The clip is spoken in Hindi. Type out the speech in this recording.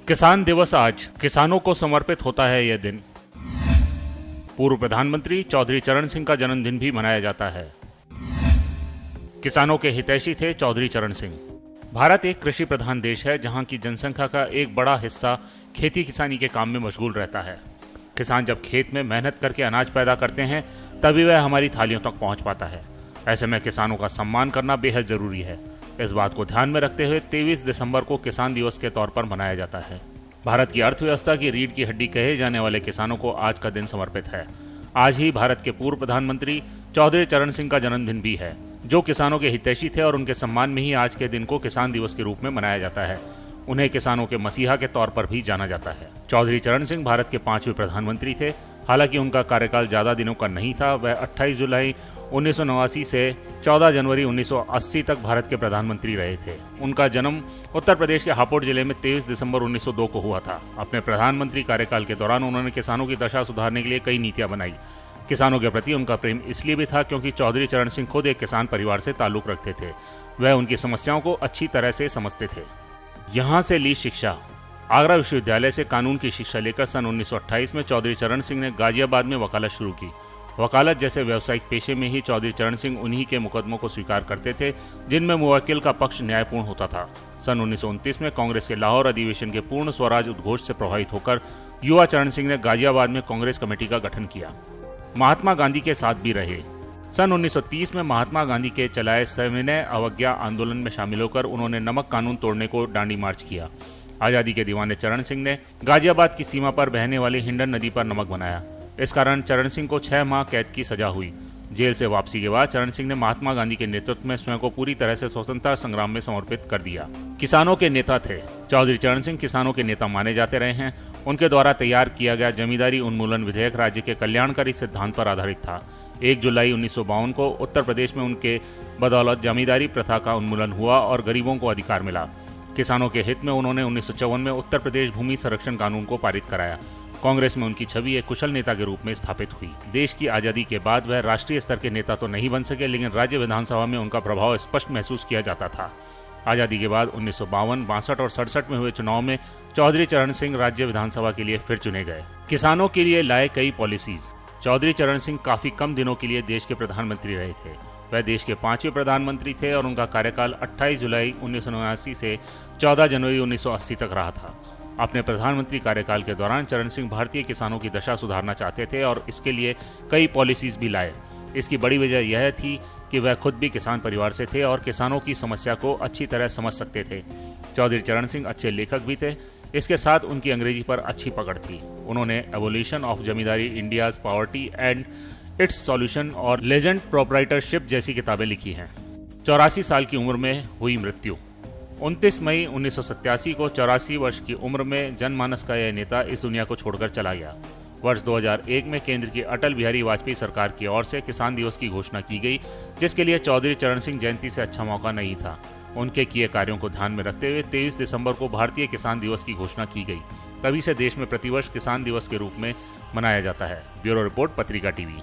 किसान दिवस आज, किसानों को समर्पित होता है यह दिन। पूर्व प्रधानमंत्री चौधरी चरण सिंह का जन्मदिन भी मनाया जाता है। किसानों के हितैषी थे चौधरी चरण सिंह। भारत एक कृषि प्रधान देश है जहां की जनसंख्या का एक बड़ा हिस्सा खेती किसानी के काम में मशगूल रहता है। किसान जब खेत में मेहनत करके अनाज पैदा करते हैं तभी वह हमारी थालियों तक पहुंच पाता है। ऐसे में किसानों का सम्मान करना बेहद जरूरी है। इस बात को ध्यान में रखते हुए 23 दिसंबर को किसान दिवस के तौर पर मनाया जाता है। भारत की अर्थव्यवस्था की रीढ़ की हड्डी कहे जाने वाले किसानों को आज का दिन समर्पित है। आज ही भारत के पूर्व प्रधानमंत्री चौधरी चरण सिंह का जन्मदिन भी है, जो किसानों के हितैषी थे और उनके सम्मान में ही आज के दिन को किसान दिवस के रूप में मनाया जाता है। उन्हें किसानों के मसीहा के तौर पर भी जाना जाता है। चौधरी चरण सिंह भारत के 5वें प्रधानमंत्री थे। हालांकि उनका कार्यकाल ज्यादा दिनों का नहीं था। वह 28 जुलाई 1989 से 14 जनवरी 1980 तक भारत के प्रधानमंत्री रहे थे। उनका जन्म उत्तर प्रदेश के हापुड़ जिले में 23 दिसंबर 1902 को हुआ था। अपने प्रधानमंत्री कार्यकाल के दौरान उन्होंने किसानों की दशा सुधारने के लिए कई नीतियां बनाई। किसानों के प्रति उनका प्रेम इसलिए भी था क्योंकि चौधरी चरण सिंह खुद एक किसान परिवार से ताल्लुक रखते थे। वह उनकी समस्याओं को अच्छी तरह से समझते थे। यहाँ से ली शिक्षा। आगरा विश्वविद्यालय से कानून की शिक्षा लेकर सन 1928 में चौधरी चरण सिंह ने गाजियाबाद में वकालत शुरू की। वकालत जैसे व्यावसायिक पेशे में ही चौधरी चरण सिंह उन्हीं के मुकदमों को स्वीकार करते थे जिनमें मुवक्किल का पक्ष न्यायपूर्ण होता था। सन 1929 में कांग्रेस के लाहौर अधिवेशन के पूर्ण स्वराज उद्घोष से प्रभावित होकर युवा चरण सिंह ने गाजियाबाद में कांग्रेस कमेटी का गठन किया। महात्मा गांधी के साथ भी रहे। सन 1930 में महात्मा गांधी के चलाए सविनय अवज्ञा आंदोलन में शामिल होकर उन्होंने नमक कानून तोड़ने को दांडी मार्च किया। आजादी के दीवाने चरण सिंह ने गाजियाबाद की सीमा पर बहने वाली हिंडन नदी पर नमक बनाया। इस कारण चरण सिंह को 6 माह कैद की सजा हुई। जेल से वापसी के बाद चरण सिंह ने महात्मा गांधी के नेतृत्व में स्वयं को पूरी तरह से स्वतंत्रता संग्राम में समर्पित कर दिया। किसानों के नेता थे। चौधरी चरण सिंह किसानों के नेता माने जाते रहे हैं। उनके द्वारा तैयार किया गया जमींदारी उन्मूलन विधेयक राज्य के कल्याणकारी सिद्धांत पर आधारित था। 1 जुलाई 1952 को उत्तर प्रदेश में उनके बदौलत जमींदारी प्रथा का उन्मूलन हुआ और गरीबों को अधिकार मिला। किसानों के हित में उन्होंने 1954 में उत्तर प्रदेश भूमि संरक्षण कानून को पारित कराया। कांग्रेस में उनकी छवि एक कुशल नेता के रूप में स्थापित हुई। देश की आजादी के बाद वह राष्ट्रीय स्तर के नेता तो नहीं बन सके, लेकिन राज्य विधानसभा में उनका प्रभाव स्पष्ट महसूस किया जाता था। आजादी के बाद 1952, 62 और 67 में हुए चुनाव में चौधरी चरण सिंह राज्य विधानसभा के लिए फिर चुने गए। किसानों के लिए लाए कई पॉलिसीज। चौधरी चरण सिंह काफी कम दिनों के लिए देश के प्रधानमंत्री रहे थे। वह देश के 5वें प्रधानमंत्री थे और उनका कार्यकाल 28 जुलाई 1979 से 14 जनवरी 1980 तक रहा था। अपने प्रधानमंत्री कार्यकाल के दौरान चरण सिंह भारतीय किसानों की दशा सुधारना चाहते थे और इसके लिए कई पॉलिसीज भी लाए। इसकी बड़ी वजह यह थी कि वह खुद भी किसान परिवार से थे और किसानों की समस्या को अच्छी तरह समझ सकते थे। चौधरी चरण सिंह अच्छे लेखक भी थे। इसके साथ उनकी अंग्रेजी पर अच्छी पकड़ थी। उन्होंने evolution of zamindari, India's poverty and it's solution और लेजेंड प्रोप्राइटरशिप जैसी किताबें लिखी हैं। 84 साल की उम्र में हुई मृत्यु। 29 मई 1987 को 84 वर्ष की उम्र में जनमानस का यह नेता इस दुनिया को छोड़कर चला गया। वर्ष 2001 में केंद्र की अटल बिहारी वाजपेयी सरकार की ओर से किसान दिवस की घोषणा की गई, जिसके लिए चौधरी चरण सिंह जयंती से अच्छा मौका नहीं था। उनके किए कार्यों को ध्यान में रखते हुए 23 दिसंबर को भारतीय किसान दिवस की घोषणा की गई। तभी से देश में प्रतिवर्ष किसान दिवस के रूप में मनाया जाता है। ब्यूरो रिपोर्ट, पत्रिका टीवी।